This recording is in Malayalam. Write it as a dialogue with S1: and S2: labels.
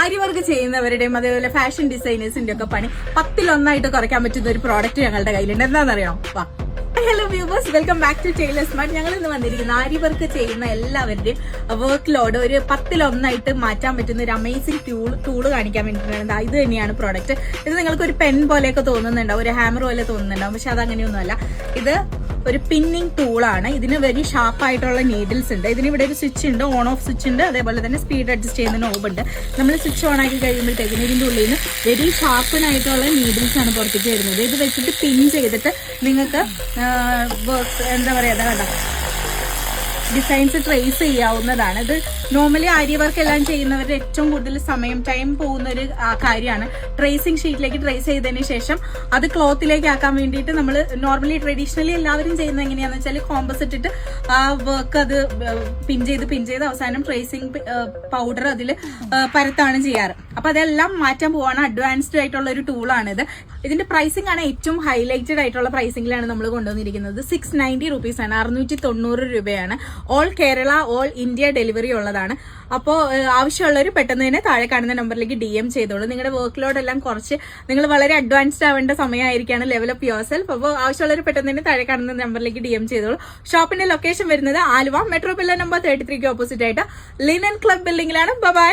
S1: ആരി വർക്ക് ചെയ്യുന്നവരുടെയും അതേപോലെ ഫാഷൻ ഡിസൈനേഴ്സിന്റെ ഒക്കെ പണി 10-1 കുറയ്ക്കാൻ പറ്റുന്ന ഒരു പ്രോഡക്റ്റ് ഞങ്ങളുടെ കയ്യിലുണ്ട്. എന്താണെന്നറിയാം? വാ. Hello viewers, welcome back to tailor smart. ഞങ്ങൾ ഇന്ന് വന്നിരിക്കുന്ന ആരി വർക്ക് ചെയ്യുന്ന എല്ലാവരുടെയും വർക്ക് ലോഡ് ഒരു 10-1 മാറ്റാൻ പറ്റുന്ന ഒരു അമേസിംഗ് ടൂള് കാണിക്കാൻ വേണ്ടിയിട്ടാണ്. ഇത് തന്നെയാണ് പ്രോഡക്റ്റ്. ഇത് നിങ്ങൾക്ക് ഒരു പെൻ പോലെയൊക്കെ തോന്നുന്നുണ്ടാവും, ഒരു ഹാമർ പോലെ തോന്നുന്നുണ്ടാവും, പക്ഷെ അതങ്ങനെയൊന്നുമല്ല. ഇത് ഒരു പിന്നിങ് ടൂളാണ്. ഇതിന് വെരി ഷാർപ്പ് ആയിട്ടുള്ള നീഡിൽസ് ഉണ്ട്. ഇതിന് ഇവിടെ ഒരു സ്വിച്ച് ഉണ്ട്, ഓൺ ഓഫ് സ്വിച്ച് ഉണ്ട്, അതേപോലെ തന്നെ സ്പീഡ് അഡ്ജസ്റ്റ് ചെയ്യുന്ന നോബ് ഉണ്ട്. നമ്മൾ സ്വിച്ച് ഓൺ ആക്കി കഴിയുമ്പോഴത്തേക്കും ഇതിൻ്റെ ഉള്ളിൽ നിന്ന് വെരി ഷാർപ്പനായിട്ടുള്ള നീഡിൽസ് ആണ് പുറത്തേക്ക് വരുന്നത്. ഇത് വെച്ചിട്ട് പിൻ ചെയ്തിട്ട് നിങ്ങൾക്ക് വർക്ക് എന്താ പറയുക, കണ്ടോ, ഡിസൈൻസ് ട്രേസ് ചെയ്യാവുന്നതാണ്. ഇത് നോർമലി ആരി വർക്ക് എല്ലാം ചെയ്യുന്നവരുടെ ഏറ്റവും കൂടുതൽ ടൈം പോകുന്ന ഒരു കാര്യമാണ്. ട്രേസിങ് ഷീറ്റിലേക്ക് ട്രേസ് ചെയ്തതിന് ശേഷം അത് ക്ലോത്തിലേക്ക് ആക്കാൻ വേണ്ടിയിട്ട് നമ്മൾ നോർമലി ട്രഡീഷണലി എല്ലാവരും ചെയ്യുന്നത് എങ്ങനെയാണെന്ന് വെച്ചാൽ കോമ്പസ് ഇട്ടിട്ട് ആ വർക്ക് അത് പിൻ ചെയ്ത് അവസാനം ട്രേസിങ് പൗഡർ അതിൽ പരത്താണ് ചെയ്യാറ്. അപ്പൊ അതെല്ലാം മാറ്റാൻ പോവാണ്. അഡ്വാൻസ്ഡ് ആയിട്ടുള്ള ഒരു ടൂളാണിത്. ഇതിന്റെ പ്രൈസിംഗ് ആണ് ഏറ്റവും ഹൈലൈറ്റഡ് ആയിട്ടുള്ള പ്രൈസിംഗിലാണ് നമ്മൾ കൊണ്ടുവന്നിരിക്കുന്നത്. 690 റുപ്പീസാണ്, 690 രൂപയാണ്. All Kerala, all India delivery ഉള്ളതാണ്. അപ്പോൾ ആവശ്യമുള്ളവർ പെട്ടെന്ന് തന്നെ താഴെ കാണുന്ന നമ്പറിലേക്ക് DM ചെയ്തോളൂ. നിങ്ങളുടെ വർക്ക് ലോഡ് എല്ലാം കുറച്ച് നിങ്ങൾ വളരെ അഡ്വാൻസ്ഡ് ആവേണ്ട സമയമായിരിക്കാണ്. Level up your self. അപ്പോൾ ആവശ്യമുള്ളവർ പെട്ടെന്ന് തന്നെ താഴെ കാണുന്ന നമ്പറിലേക്ക് DM ചെയ്തോളൂ. ഷോപ്പിന്റെ ലൊക്കേഷൻ വരുന്നത് Aluva metro pillar number 33 opposite ആയിട്ട് ലിനൻ ക്ലബ് ബിൽഡിംഗിലാണ്. ബൈ.